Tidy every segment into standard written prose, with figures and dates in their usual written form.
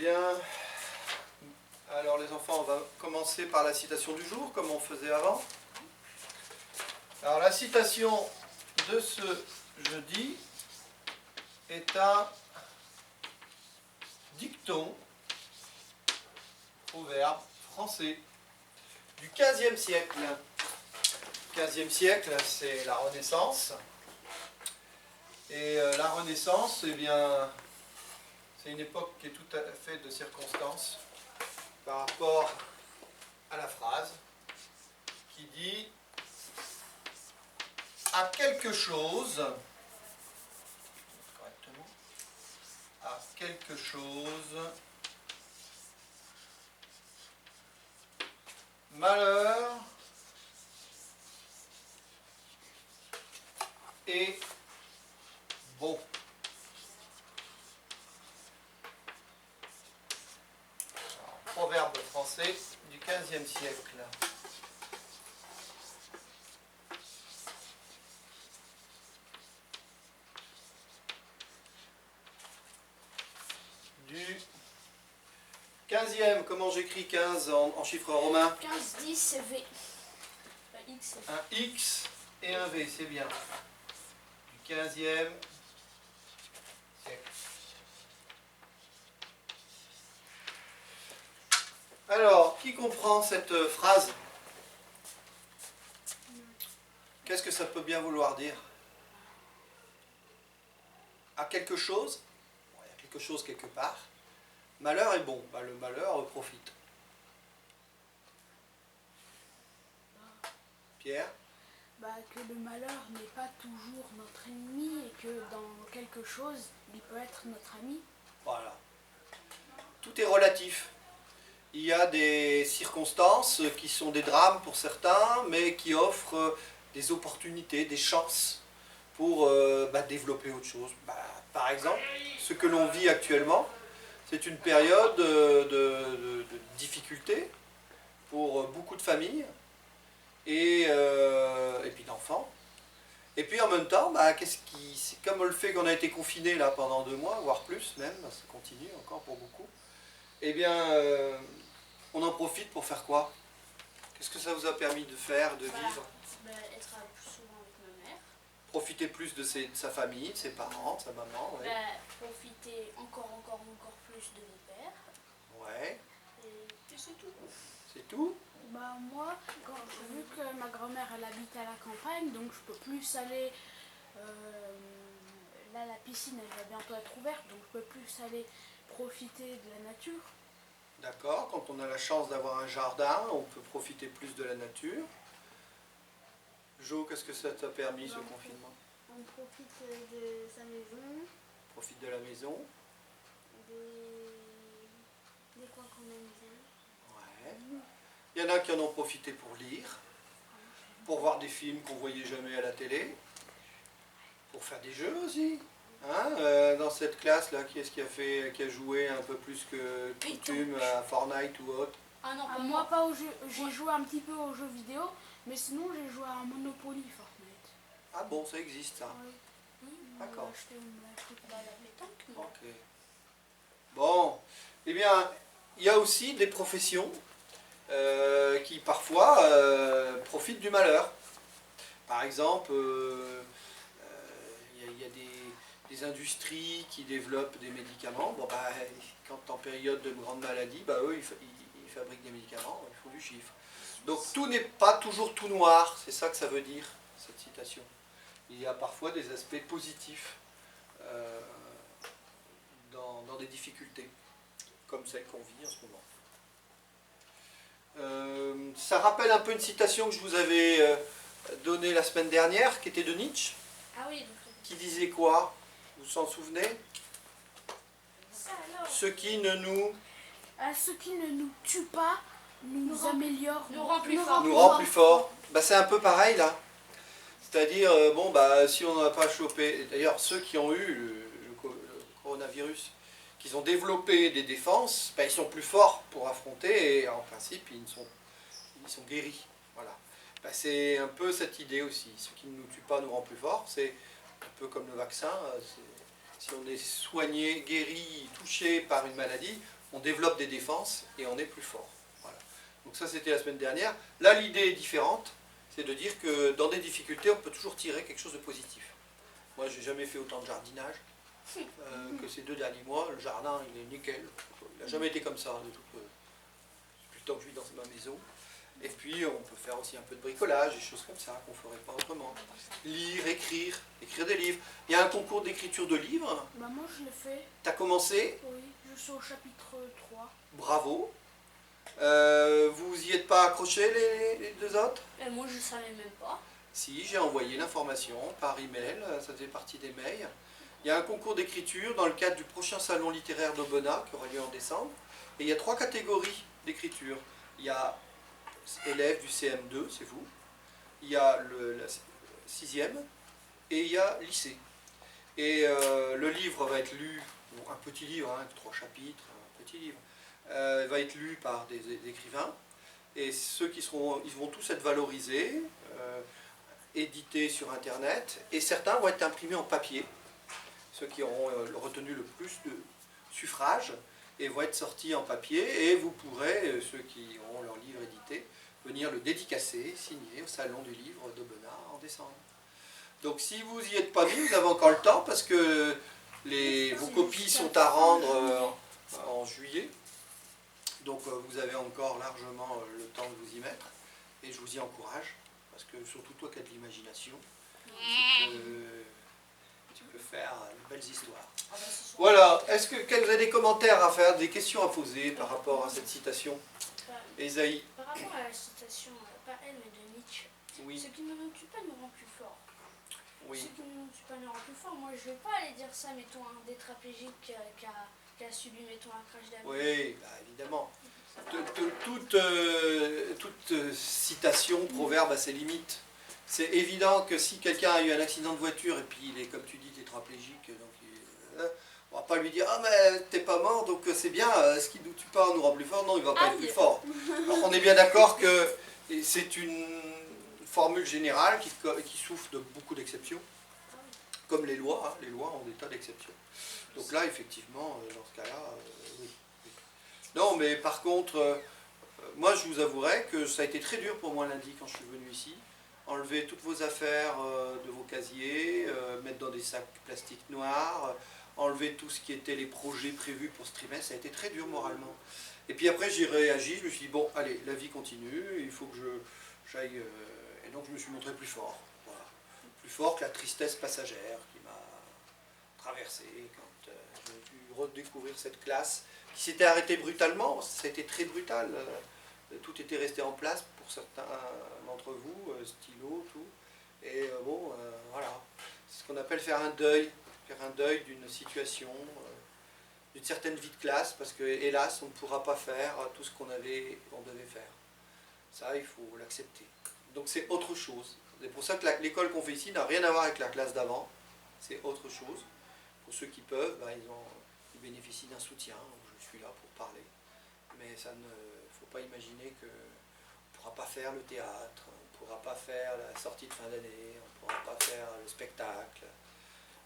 Bien, alors les enfants, on va commencer par la citation du jour, comme on faisait avant. Alors la citation de ce jeudi est un dicton, proverbe français du XVe siècle. Le XVe siècle, c'est la Renaissance. Et la Renaissance, eh bien, c'est une époque qui est tout à fait de circonstance par rapport à la phrase qui dit à quelque chose, correctement, à quelque chose, malheur et bon. Proverbe français du XVe siècle. Du 15e, comment j'écris 15 en chiffre romain? 15, 10, c'est V. X. Un X et un V, c'est bien. Du 15e siècle. Alors, qui comprend cette phrase? Qu'est-ce que ça peut bien vouloir dire? À quelque chose, bon, il y a quelque chose quelque part. Malheur est bon, bah, le malheur profite. Pierre? Que le malheur n'est pas toujours notre ennemi et que dans quelque chose, il peut être notre ami. Voilà. Tout est relatif. Il y a des circonstances qui sont des drames pour certains, mais qui offrent des opportunités, des chances pour développer autre chose. Par exemple, ce que l'on vit actuellement, c'est une période de difficulté pour beaucoup de familles et puis d'enfants. Et puis en même temps, c'est comme le fait qu'on a été confiné là pendant 2 mois, voire plus même, ça continue encore pour beaucoup. Eh bien, on en profite pour faire quoi? Qu'est-ce que ça vous a permis de faire, de vivre? Être plus souvent avec ma mère. Profiter plus de sa famille, de ses parents, de sa maman, ouais. Profiter encore plus de mon père. Ouais. Et c'est tout. C'est tout? Moi, vu que ma grand-mère elle habite à la campagne, donc je peux plus aller. Là, la piscine elle va bientôt être ouverte, donc je peux plus aller profiter de la nature. D'accord, quand on a la chance d'avoir un jardin, on peut profiter plus de la nature. Jo, qu'est-ce que ça t'a permis ce confinement? On profite de sa maison. Profite de la maison. Des coins qu'on aime bien. Ouais. Il y en a qui en ont profité pour lire, pour voir des films qu'on ne voyait jamais à la télé, pour faire des jeux aussi. Hein, dans cette classe-là, qui est-ce qui a joué un peu plus que coutume à Fortnite ou autre? Ah non, moi pas au jeu. J'ai joué un petit peu aux jeux vidéo, mais sinon j'ai joué à Monopoly Fortnite. Ah bon, ça existe ça. Oui. D'accord. Ok. Bon, eh bien, il y a aussi des professions qui parfois profitent du malheur. Par exemple, il y a des industries qui développent des médicaments. Bon, quand en période de grande maladie, eux, ils fabriquent des médicaments, ils font du chiffre. Donc tout n'est pas toujours tout noir, c'est ça que ça veut dire, cette citation. Il y a parfois des aspects positifs dans des difficultés, comme celle qu'on vit en ce moment. Ça rappelle un peu une citation que je vous avais donnée la semaine dernière, qui était de Nietzsche. Ah oui. Qui disait quoi? Vous vous en souvenez? Ce qui ne nous tue pas, nous améliore, nous rend plus fort. C'est un peu pareil là. C'est-à-dire, si on n'a pas chopé, d'ailleurs ceux qui ont eu le coronavirus, qui ont développé des défenses, ils sont plus forts pour affronter et en principe ils sont guéris. Voilà. C'est un peu cette idée aussi. Ce qui ne nous tue pas nous rend plus forts. C'est un peu comme le vaccin. Si on est soigné, guéri, touché par une maladie, on développe des défenses et on est plus fort. Voilà. Donc ça c'était la semaine dernière. Là l'idée est différente, c'est de dire que dans des difficultés on peut toujours tirer quelque chose de positif. Moi j'ai jamais fait autant de jardinage que ces 2 derniers mois. Le jardin il est nickel, il n'a jamais été comme ça depuis le temps que je vis dans ma maison. Et puis on peut faire aussi un peu de bricolage, des choses comme ça qu'on ne ferait pas autrement. Lire, écrire des livres. Il y a un concours d'écriture de livres. Bah moi je l'ai fait. Tu as commencé? Oui, je suis au chapitre 3. Bravo. Vous y êtes pas accrochés les 2 autres? Et moi je savais même pas. Si, j'ai envoyé l'information par email, ça faisait partie des mails. Il y a un concours d'écriture dans le cadre du prochain salon littéraire d'Aubenas qui aura lieu en décembre. Et il y a 3 catégories d'écriture. Il y a élèves du CM2, c'est vous. Il y a la 6e et il y a lycée. Et le livre va être lu, un petit livre, 3 chapitres, un petit livre, va être lu par des écrivains. Et ceux qui seront, ils vont tous être valorisés, édités sur Internet. Et certains vont être imprimés en papier. Ceux qui auront retenu le plus de suffrages et vont être sortis en papier. Et vous pourrez, ceux qui auront leur livre édité, venir le dédicacer, signer au salon du livre d'Aubenas en décembre. Donc si vous n'y êtes pas mis, vous avez encore le temps parce que vos copies sont à rendre en juillet. Donc vous avez encore largement le temps de vous y mettre. Et je vous y encourage, parce que surtout toi qui as de l'imagination, tu peux faire de belles histoires. Voilà, est-ce que vous avez des commentaires à faire, des questions à poser par rapport à cette citation? Esaïe. Par rapport à la citation, pas elle mais de Nietzsche, Oui. ce qui ne nous tue pas nous rend plus fort. Oui. Ce qui ne nous tue pas nous rend plus fort. Moi je vais pas aller dire ça, mettons un tétraplégique qui a subi, mettons, un crash d'avion. Oui, bah, évidemment. Toute citation, proverbe a ses limites. C'est évident que si quelqu'un a eu un accident de voiture et puis il est, comme tu dis, tétraplégique, donc on va pas lui dire « Ah mais t'es pas mort, donc c'est bien, ce qui nous tue pas nous rend plus fort ». Non, il va pas être plus fort. Alors on est bien d'accord que c'est une formule générale qui souffre de beaucoup d'exceptions, comme les lois. Les lois ont des tas d'exceptions. Donc là, effectivement, dans ce cas-là, oui. Non, mais par contre, moi je vous avouerai que ça a été très dur pour moi lundi quand je suis venu ici. Enlever toutes vos affaires de vos casiers, mettre dans des sacs plastiques noirs, enlever tout ce qui était les projets prévus pour ce trimestre, ça a été très dur moralement. Et puis après j'ai réagi, je me suis dit bon, allez, la vie continue, il faut que j'aille... et donc je me suis montré plus fort. Voilà. Plus fort que la tristesse passagère qui m'a traversé quand j'ai dû redécouvrir cette classe qui s'était arrêtée brutalement. Ça a été très brutal. Tout était resté en place pour certains d'entre vous, stylo, tout. Et voilà. C'est ce qu'on appelle faire un deuil d'une situation, d'une certaine vie de classe, parce que hélas, on ne pourra pas faire tout ce qu'on devait faire. Ça, il faut l'accepter. Donc c'est autre chose. C'est pour ça que l'école qu'on fait ici n'a rien à voir avec la classe d'avant. C'est autre chose. Pour ceux qui peuvent, ils bénéficient d'un soutien. Je suis là pour parler. Mais ça ne faut pas imaginer qu'on ne pourra pas faire le théâtre, on ne pourra pas faire la sortie de fin d'année, on ne pourra pas faire le spectacle,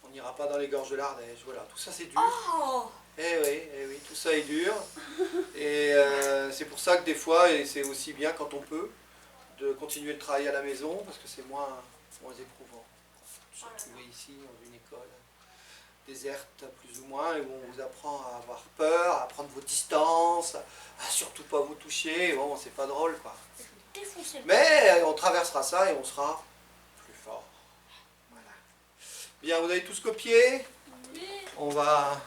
on n'ira pas dans les gorges de l'Ardèche. Voilà, tout ça c'est dur. Oh Eh oui, tout ça est dur. Et c'est pour ça que des fois, et c'est aussi bien quand on peut, de continuer le travail à la maison, parce que c'est moins éprouvant. Se retrouver ici dans une école déserte plus ou moins, et où on vous apprend à avoir peur, à prendre vos distances, à surtout pas vous toucher. Bon, c'est pas drôle quoi. Mais on traversera ça et on sera plus fort. Voilà. Bien, vous avez tous copié? Oui. On va